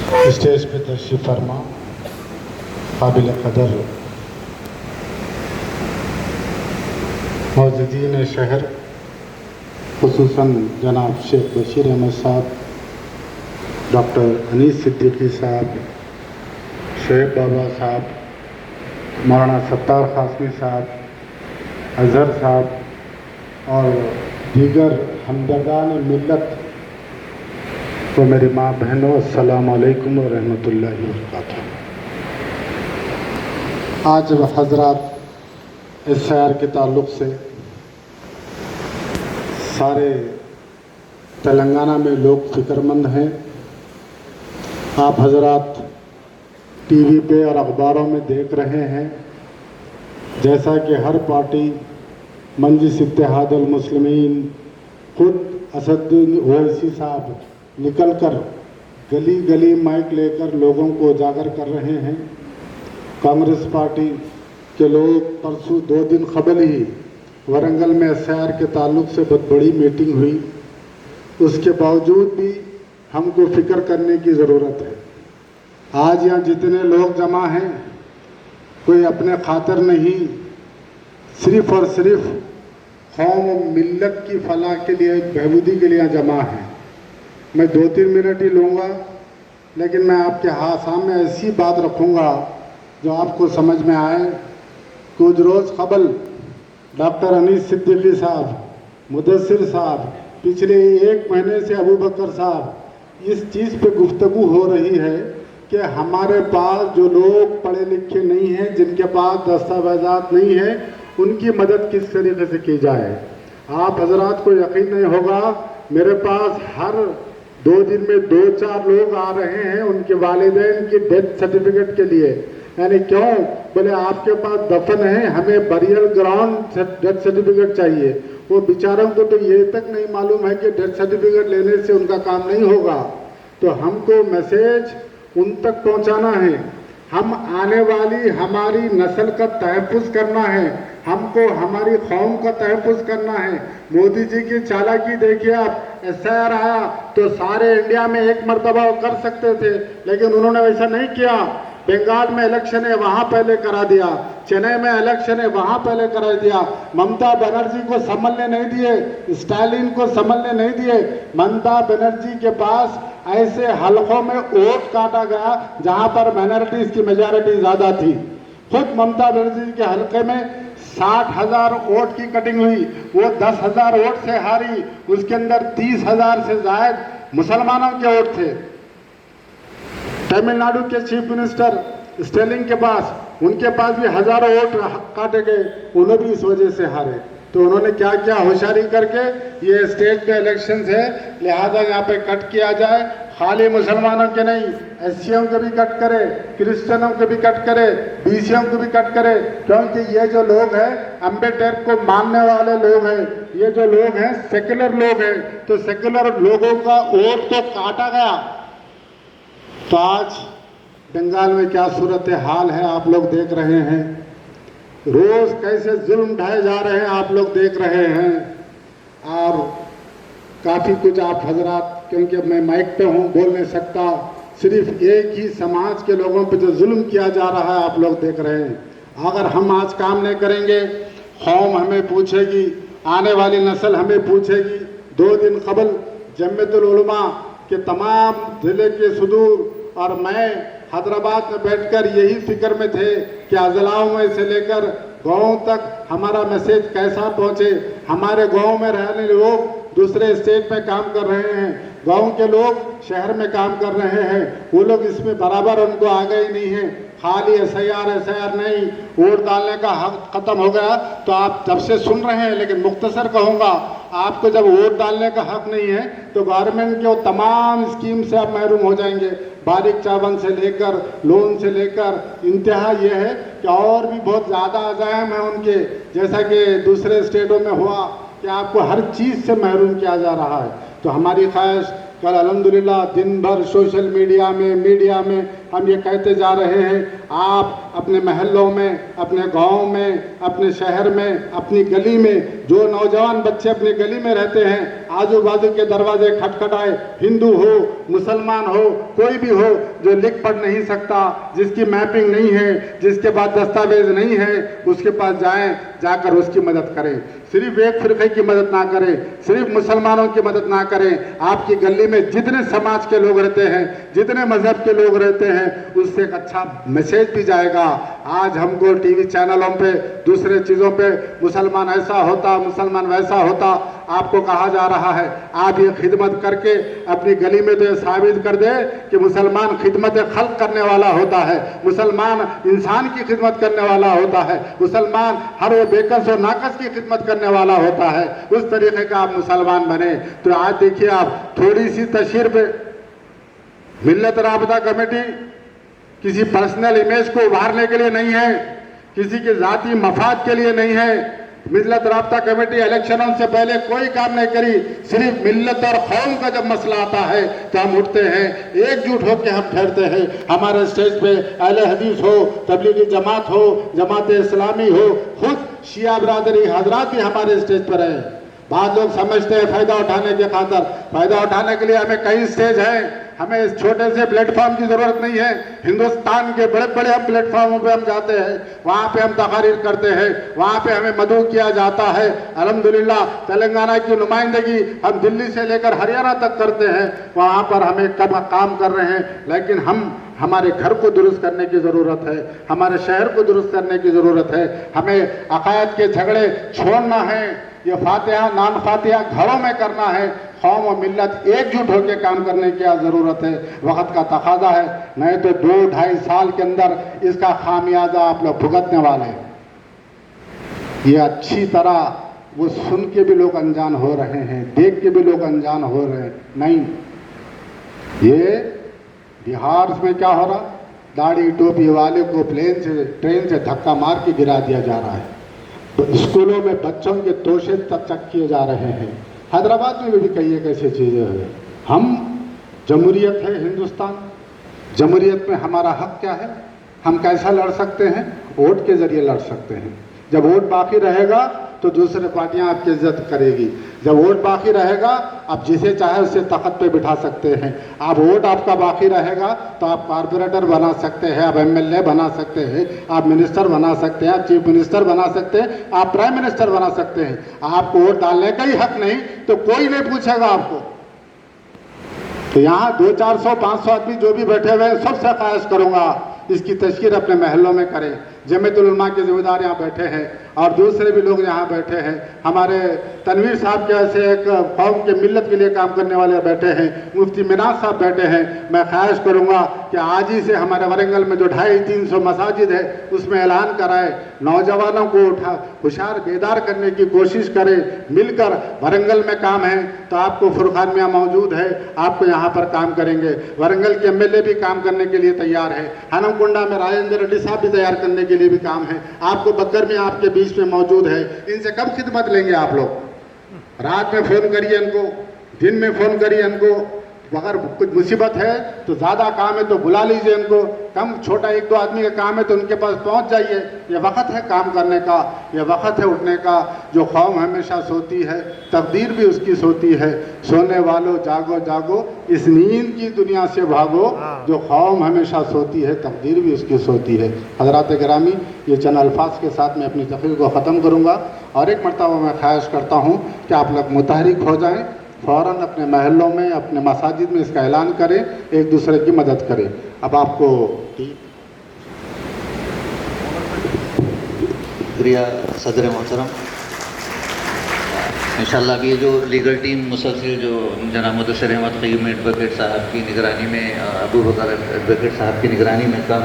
Stage पे तशरीफ़ फरमा काबिल कदर मौजूदीन शहर, खुसूसन जनाब शेख बशीर अहमद साहब, डॉक्टर अनीस सिद्दीकी साहब, शोएब बाबा साहब, मौलाना सत्तार कासमी साहब, अजहर साहब और दीगर हमदर्दान मिल्लत तो मेरी माँ बहनों, अस्सलाम वालेकुम व रहमतुल्लाहि व बरकातुहू। आज हज़रात इस शहर के ताल्लुक़ से सारे तेलंगाना में लोग फ़िक्रमंद हैं। आप हज़रात टीवी पे और अखबारों में देख रहे हैं, जैसा कि हर पार्टी मजलिस इत्तेहादुल मुस्लिमीन खुद असदुद्दीन ओवैसी साहब निकलकर गली गली माइक लेकर लोगों को उजागर कर रहे हैं। कांग्रेस पार्टी के लोग परसों 2 दिन कबल ही वरंगल में एसआईआर के ताल्लुक़ से बहुत बड़ी मीटिंग हुई। उसके बावजूद भी हमको फ़िक्र करने की ज़रूरत है। आज यहाँ जितने लोग जमा हैं, कोई अपने खातिर नहीं, सिर्फ़ और सिर्फ कौम और मिल्लत की फलाह के लिए, बहबूदी के लिए जमा है। मैं 2-3 मिनट ही लूँगा, लेकिन मैं आपके सामने ऐसी बात रखूँगा जो आपको समझ में आए। कुछ रोज़ कबल डॉक्टर अनीस सिद्दीकी साहब, मुदस्सिर साहब, पिछले 1 महीने से अबू बकर साहब इस चीज़ पे गुफ्तगू हो रही है कि हमारे पास जो लोग पढ़े लिखे नहीं हैं, जिनके पास दस्तावेज़ात नहीं हैं, उनकी मदद किस तरीके से की जाए। आप हजरात को यकीन नहीं होगा, मेरे पास हर 2 दिन में 2-4 लोग आ रहे हैं उनके वालिदैन की डेथ सर्टिफिकेट के लिए। यानी क्यों? बोले आपके पास दफन है, हमें बरियल ग्राउंड डेथ सर्टिफिकेट चाहिए। वो बेचारों को तो ये तक नहीं मालूम है कि डेथ सर्टिफिकेट लेने से उनका काम नहीं होगा। तो हमको मैसेज उन तक पहुंचाना है। हम आने वाली हमारी नस्ल का तहफ़्फ़ुज़ करना है, हमको हमारी कौम का तहफ़्फ़ुज़ करना है। मोदी जी की चालाकी देखिए आप, एसआईआर आया तो सारे इंडिया में एक मरतबा कर सकते थे, लेकिन उन्होंने वैसा नहीं किया। बंगाल में इलेक्शन है, वहाँ पहले करा दिया। चेन्नई में इलेक्शन है, वहाँ पहले करा दिया। ममता बनर्जी को संभलने नहीं दिए, स्टालिन को संभलने नहीं दिए। ममता बनर्जी के पास ऐसे हलकों में वोट काटा गया जहाँ पर माइनॉरिटीज़ की मेजॉरिटी ज़्यादा थी। खुद ममता बनर्जी के हलके में 60,000 वोट की कटिंग हुई, वो 10,000 वोट से हारी। उसके अंदर 30,000 से ज़ायद मुसलमानों के वोट थे। तमिलनाडु के चीफ मिनिस्टर स्टालिन के पास, उनके पास भी हज़ारों वोट काटे गए, उन्हें भी इस वजह से हारे। तो उन्होंने क्या किया, होशियारी करके ये स्टेट के इलेक्शंस है, लिहाजा यहाँ पे कट किया जाए। खाली मुसलमानों के नहीं, एससीओं के भी कट करे, क्रिश्चियनों के भी कट करे, बीसीओं के भी कट करे, क्योंकि ये जो लोग हैं अम्बेडकर को मानने वाले लोग हैं, ये जो लोग हैं सेक्युलर लोग हैं। तो सेक्युलर लोगों का वोट तो काटा गया। तो आज बंगाल में क्या सूरत हाल है आप लोग देख रहे हैं। रोज़ कैसे जुल्म ढाए जा रहे हैं आप लोग देख रहे हैं। और काफ़ी कुछ आप हजरात, क्योंकि मैं माइक पे हूँ, बोल नहीं सकता, सिर्फ एक ही समाज के लोगों पे जो जुल्म किया जा रहा है आप लोग देख रहे हैं। अगर हम आज काम नहीं करेंगे, कौम हमें पूछेगी, आने वाली नस्ल हमें पूछेगी। 2 दिन कबल जमीयतुल उलमा के तमाम ज़िले के सुदूर और मैं हैदराबाद में बैठकर यही फिक्र में थे कि अजलाओं में से लेकर गाँव तक हमारा मैसेज कैसा पहुँचे। हमारे गाँव में रहने लोग दूसरे स्टेट में काम कर रहे हैं, गांव के लोग शहर में काम कर रहे हैं, वो लोग इसमें बराबर उनको आगे ही नहीं है। खाली एसआईआर नहीं, वोट डालने का हक ख़त्म हो गया। तो आप जब से सुन रहे हैं, लेकिन मुख्तसर कहूँगा, आपको जब वोट डालने का हक नहीं है तो गवर्नमेंट के वो तमाम स्कीम से आप महरूम हो जाएंगे। बारीक चावन से लेकर लोन से लेकर इंतहा ये है कि और भी बहुत ज़्यादा अजायम है उनके, जैसा कि दूसरे स्टेटों में हुआ कि आपको हर चीज़ से महरूम किया जा रहा है। तो हमारी ख्वाहिश, कल अल्हम्दुलिल्लाह दिन भर सोशल मीडिया में हम ये कहते जा रहे हैं, आप अपने महल्लों में, अपने गांव में, अपने शहर में, अपनी गली में जो नौजवान बच्चे अपनी गली में रहते हैं, आजू बाजू के दरवाजे खटखटाए, हिंदू हो मुसलमान हो कोई भी हो, जो लिख पढ़ नहीं सकता, जिसकी मैपिंग नहीं है, जिसके पास दस्तावेज नहीं है, उसके पास जाएं, जाकर उसकी मदद करें। सिर्फ एक फिरके की मदद ना करें, सिर्फ मुसलमानों की मदद ना करें। आपकी गली में जितने समाज के लोग रहते हैं, जितने मजहब के लोग रहते हैं, उससे एक अच्छा मैसेज भी जाएगा। आज हमको टीवी चैनलों पे, दूसरे चीज़ों पे मुसलमान ऐसा होता, मुसलमान वैसा होता, आपको कहा जा रहा है। आप ये खिदमत करके अपनी गली में तो ये साबित कर दे कि मुसलमान खिदमत खल्क करने वाला होता है, मुसलमान इंसान की खिदमत करने वाला होता है, मुसलमान हर वो बेकस और नाकस की खिदमत करने वाला होता है। उस तरीके का आप मुसलमान बने। तो आज देखिए, आप थोड़ी सी तशहीर पे मिल्लत राबता कमेटी किसी पर्सनल इमेज को उभारने के लिए नहीं है, किसी के जाती मफाद के लिए नहीं है। मिल्लत राबता कमेटी इलेक्शनों से पहले कोई काम नहीं करी। सिर्फ मिल्लत और कौम का जब मसला आता है तो हम उठते हैं, एकजुट होकर हम ठहरते हैं। हमारे स्टेज पे अहले हदीस हो, तबलीगी जमात हो, जमात इस्लामी हो, खुद शिया बिरादरी हजरात भी हमारे स्टेज पर है। बाद लोग समझते हैं फ़ायदा उठाने के खातर, फ़ायदा उठाने के लिए हमें कई स्टेज हैं, हमें इस छोटे से प्लेटफॉर्म की ज़रूरत नहीं है। हिंदुस्तान के बड़े बड़े हम प्लेटफॉर्मों पे हम जाते हैं, वहाँ पे हम तकारीर करते हैं, वहाँ पे हमें मदऊ किया जाता है। अल्हम्दुलिल्लाह तेलंगाना की नुमाइंदगी हम दिल्ली से लेकर हरियाणा तक करते हैं, वहाँ पर हमें कब काम कर रहे हैं। लेकिन हम हमारे घर को दुरुस्त करने की ज़रूरत है, हमारे शहर को दुरुस्त करने की ज़रूरत है। हमें अकायद के झगड़े छोड़ना है। ये फातिहा नान फातिहा घरों में करना है। कौम और मिल्लत एकजुट होकर काम करने की ज़रूरत है, वक्त का तकाजा है। नहीं तो 2-2.5 साल के अंदर इसका खामियाजा आप लोग भुगतने वाले हैं। ये अच्छी तरह वो सुन के भी लोग अनजान हो रहे हैं, देख के भी लोग अनजान हो रहे हैं। नहीं, ये बिहार में क्या हो रहा, दाढ़ी टोपी वाले को ट्रेन से धक्का मार के गिरा दिया जा रहा है। तो स्कूलों में बच्चों के तोशे तक किए जा रहे हैं। हैदराबाद में भी कई एक ऐसी चीज़ें हैं। हम जमहूरियत है हिंदुस्तान, जमहूरियत में हमारा हक क्या है, हम कैसा लड़ सकते हैं? वोट के ज़रिए लड़ सकते हैं। जब वोट बाकी रहेगा तो दूसरे पार्टियां आपकी इज्जत करेगी। जब वोट बाकी रहेगा, आप जिसे चाहे उसे तख्त पे बिठा सकते हैं। आप वोट आपका बाकी रहेगा तो आप कॉर्पोरेटर बना सकते हैं, आप एमएलए बना सकते हैं, आप मिनिस्टर बना सकते हैं, आप चीफ मिनिस्टर बना सकते हैं, आप प्राइम मिनिस्टर बना सकते हैं। आपको वोट डालने का ही हक नहीं तो कोई नहीं पूछेगा आपको। तो यहाँ 200-400-500 आदमी जो भी बैठे हुए हैं, सबसे ख्वाहिश करूँगा इसकी तशकीर अपने महलों में करें। जमीयतुल उलमा के ज़िम्मेदार यहाँ बैठे हैं और दूसरे भी लोग यहाँ बैठे हैं। हमारे तनवीर साहब जैसे एक कौम के मिल्लत के लिए काम करने वाले बैठे हैं, मुफ्ती मिनाज साहब बैठे हैं। मैं ख्वाहिश करूँगा कि आज ही से हमारे वरंगल में जो 250-300 मसाजिद है उसमें ऐलान कराए, नौजवानों को होशियार बेदार करने की कोशिश करें। मिलकर वरंगल में काम है तो आपको फुरखान मियाँ मौजूद है, आपको यहाँ पर काम करेंगे। वरंगल के एमएलए भी काम करने के लिए तैयार है। हनमकुंडा में राजेंद्र रेड्डी साहब भी तैयार करने के लिए भी काम है। आपको बक्कर में आपके बीच में मौजूद है। इनसे कब खिदमत लेंगे आप लोग? रात में फ़ोन करिए इनको, दिन में फ़ोन करिए इनको। अगर कुछ मुसीबत है तो ज़्यादा काम है तो बुला लीजिए इनको। कम छोटा 1-2 आदमी का काम है तो उनके पास पहुंच जाइए। ये वक्त है काम करने का, ये वक्त है उठने का। जो कौम हमेशा सोती है, तकदीर भी उसकी सोती है। सोने वालों जागो जागो, इस नींद की दुनिया से भागो। जो कौम हमेशा सोती है, तकदीर भी उसकी सोती है। हज़रात गिरामी, ये चंद अल्फाज के साथ मैं अपनी तकरीर को ख़त्म करूँगा। और एक मरतबा मैं ख्वाहिश करता हूँ कि आप लोग मुतहरिक हो जाएँ, फ़ौरन अपने महलों में, अपने मसाजिद में इसका ऐलान करें, एक दूसरे की मदद करें। अब आपको शुक्रिया सदर मोहतरम। इंशाअल्लाह ये जो लीगल टीम मुसलसिल जो जनाब मुदस्सिर अहमद क़य्यूम एडवोकेट साहब की निगरानी में, अबू बकर एडवोकेट साहब की निगरानी में काम